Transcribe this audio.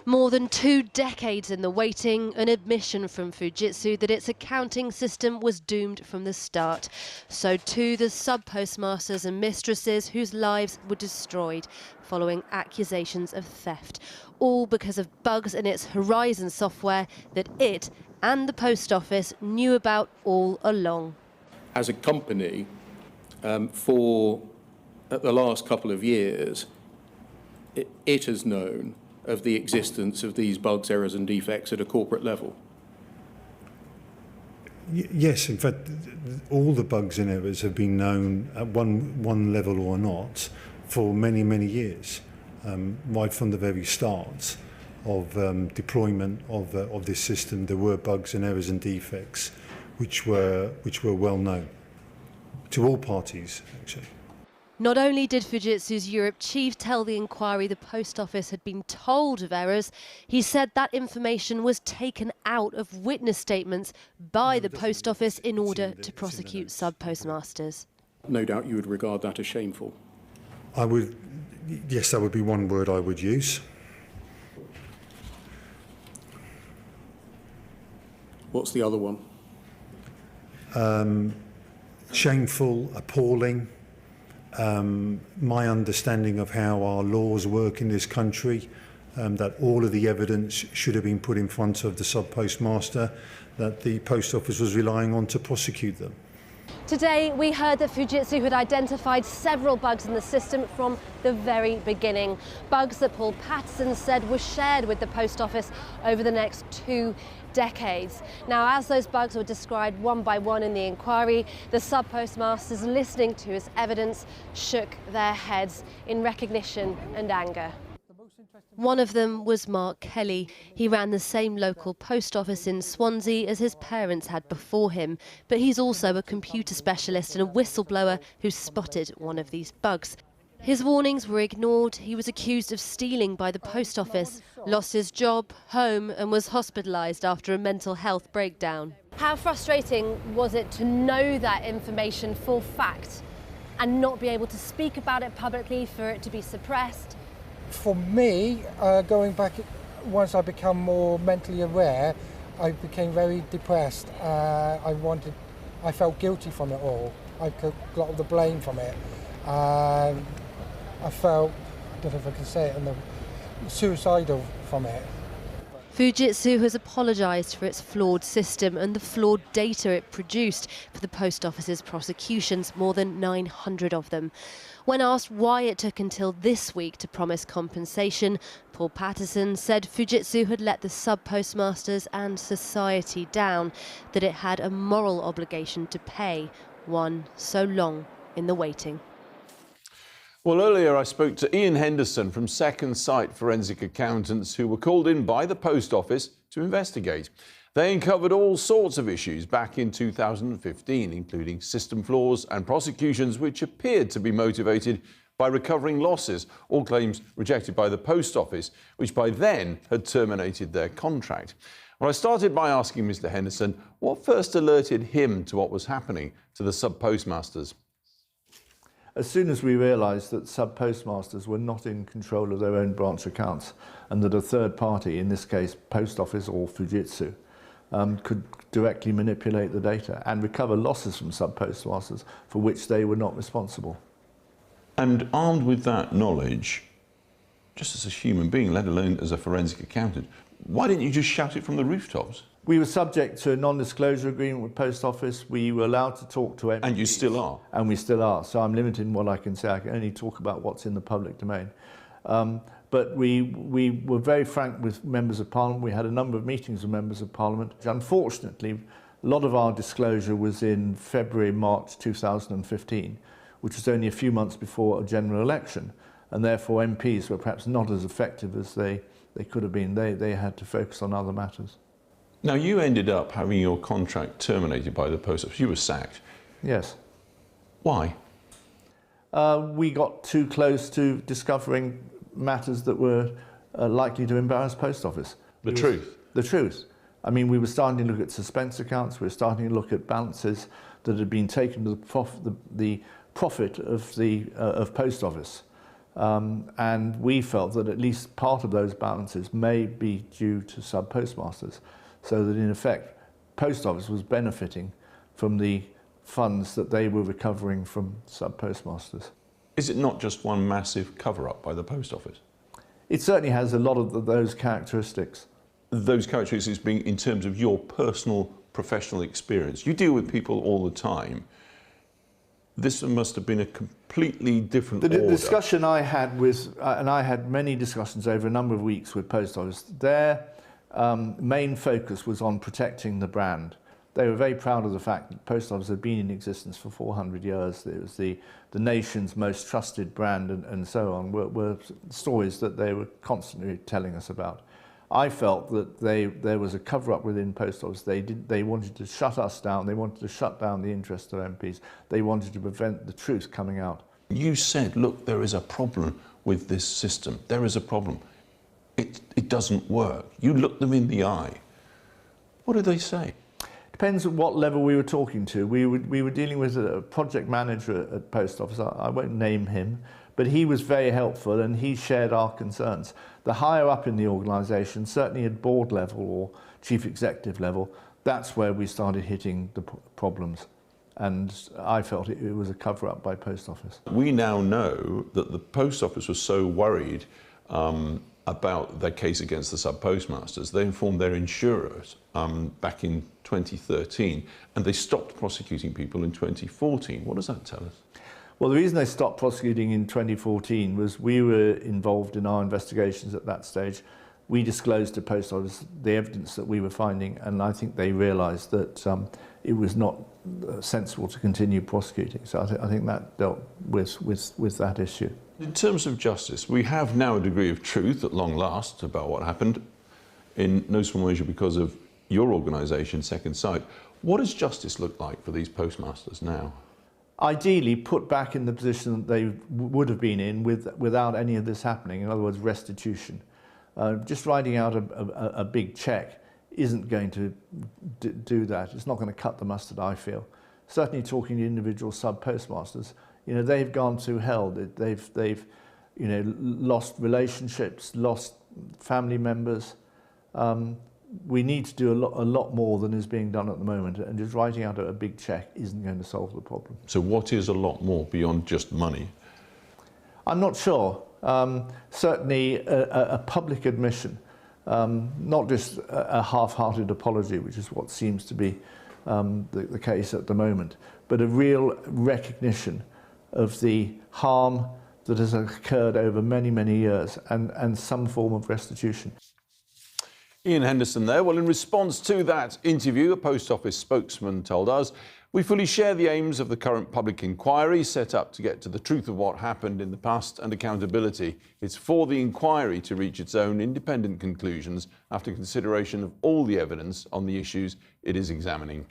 More than 2 decades in the waiting, an admission from Fujitsu that its accounting system was doomed from the start. So too the sub-postmasters and mistresses whose lives were destroyed following accusations of theft. All because of bugs in its Horizon software that it and the post office knew about all along. As a company, for the last couple of years, it has known of the existence of these bugs, errors and defects at a corporate level. Yes, in fact, all the bugs and errors have been known at one level or not for many, many years, right from the very start of deployment of this system. There were bugs and errors and defects which were well known to all parties, actually. Not only did Fujitsu's Europe chief tell the inquiry the post office had been told of errors, he said that information was taken out of witness statements by the post office in order to prosecute sub-postmasters. No doubt you would regard that as shameful. I would, yes, that would be one word I would use. What's the other one? Shameful, appalling. My understanding of how our laws work in this country, that all of the evidence should have been put in front of the sub-postmaster, that the post office was relying on to prosecute them. Today we heard that Fujitsu had identified several bugs in the system from the very beginning. Bugs that Paul Patterson said were shared with the post office over the next 2 decades. Now, as those bugs were described one by one in the inquiry, the sub-postmasters listening to his evidence shook their heads in recognition and anger. One of them was Mark Kelly. He ran the same local post office in Swansea as his parents had before him, but he's also a computer specialist and a whistleblower who spotted one of these bugs. His warnings were ignored. He was accused of stealing by the post office, lost his job, home, and was hospitalised after a mental health breakdown. How frustrating was it to know that information for fact and not be able to speak about it publicly, for it to be suppressed? For me, going back, once I become more mentally aware, I became very depressed. I felt guilty from it all. I took a lot of the blame from it. I felt, I don't know if I can say it, suicidal from it. Fujitsu has apologised for its flawed system and the flawed data it produced for the post office's prosecutions, more than 900 of them. When asked why it took until this week to promise compensation, Paul Patterson said Fujitsu had let the sub-postmasters and society down, that it had a moral obligation to pay, one so long in the waiting. Well, earlier I spoke to Ian Henderson from Second Sight Forensic Accountants, who were called in by the post office to investigate. They uncovered all sorts of issues back in 2015, including system flaws and prosecutions which appeared to be motivated by recovering losses, all claims rejected by the post office, which by then had terminated their contract. Well, I started by asking Mr. Henderson what first alerted him to what was happening to the sub-postmasters. As soon as we realised that sub-postmasters were not in control of their own branch accounts and that a third party, in this case post office or Fujitsu, could directly manipulate the data and recover losses from sub-postmasters for which they were not responsible. And armed with that knowledge, just as a human being, let alone as a forensic accountant, why didn't you just shout it from the rooftops? We were subject to a non-disclosure agreement with Post Office. We were allowed to talk to MPs. And you still are? And we still are. So I'm limited in what I can say. I can only talk about what's in the public domain. But we were very frank with members of Parliament. We had a number of meetings with members of Parliament. Unfortunately, a lot of our disclosure was in February, March 2015, which was only a few months before a general election. And therefore MPs were perhaps not as effective as they could have been. They had to focus on other matters. Now, you ended up having your contract terminated by the post office. You were sacked. Yes. Why? We got too close to discovering matters that were likely to embarrass Post Office. The truth? The truth. I mean, we were starting to look at suspense accounts. We were starting to look at balances that had been taken to the profit of Post Office. And we felt that at least part of those balances may be due to sub-postmasters, so that in effect, Post Office was benefiting from the funds that they were recovering from sub-postmasters. Is it not just one massive cover-up by the Post Office? It certainly has a lot of those characteristics. Those characteristics being in terms of your personal professional experience. You deal with people all the time. This must have been a completely different order. The discussion I had with, and I had many discussions over a number of weeks with Post Office, their main focus was on protecting the brand. They were very proud of the fact that Post Office had been in existence for 400 years. It was the nation's most trusted brand, and so on, were stories that they were constantly telling us about. I felt that there was a cover-up within Post Office. They wanted to shut us down. They wanted to shut down the interests of MPs. They wanted to prevent the truth coming out. You said, look, there is a problem with this system. There is a problem. It doesn't work. You looked them in the eye. What did they say? Depends on what level we were talking to. We were dealing with a project manager at Post Office. I won't name him, but he was very helpful and he shared our concerns. The higher up in the organisation, certainly at board level or chief executive level, that's where we started hitting the problems. And I felt it was a cover-up by Post Office. We now know that the Post Office was so worried about their case against the sub-postmasters, they informed their insurers back in 2013, and they stopped prosecuting people in 2014. What does that tell us? Well, the reason they stopped prosecuting in 2014 was we were involved in our investigations at that stage. We disclosed to Post Office the evidence that we were finding, and I think they realised that it was not sensible to continue prosecuting. So I think that dealt with that issue. In terms of justice, we have now a degree of truth at long last about what happened, in no small measure because of your organisation, Second Sight. What does justice look like for these postmasters now? Ideally put back in the position that they would have been in without any of this happening, in other words, restitution. Just writing out a big cheque isn't going to do that. It's not going to cut the mustard, I feel. Certainly talking to individual sub-postmasters, you know, they've gone through hell. They've you know, lost relationships, lost family members. We need to do a lot more than is being done at the moment, and just writing out a big cheque isn't going to solve the problem. So what is a lot more beyond just money? I'm not sure. Certainly a public admission, not just a half-hearted apology, which is what seems to be the case at the moment, but a real recognition of the harm that has occurred over many, many years, and some form of restitution. Ian Henderson there. Well, in response to that interview, a Post Office spokesman told us, "We fully share the aims of the current public inquiry set up to get to the truth of what happened in the past and accountability. It's for the inquiry to reach its own independent conclusions after consideration of all the evidence on the issues it is examining."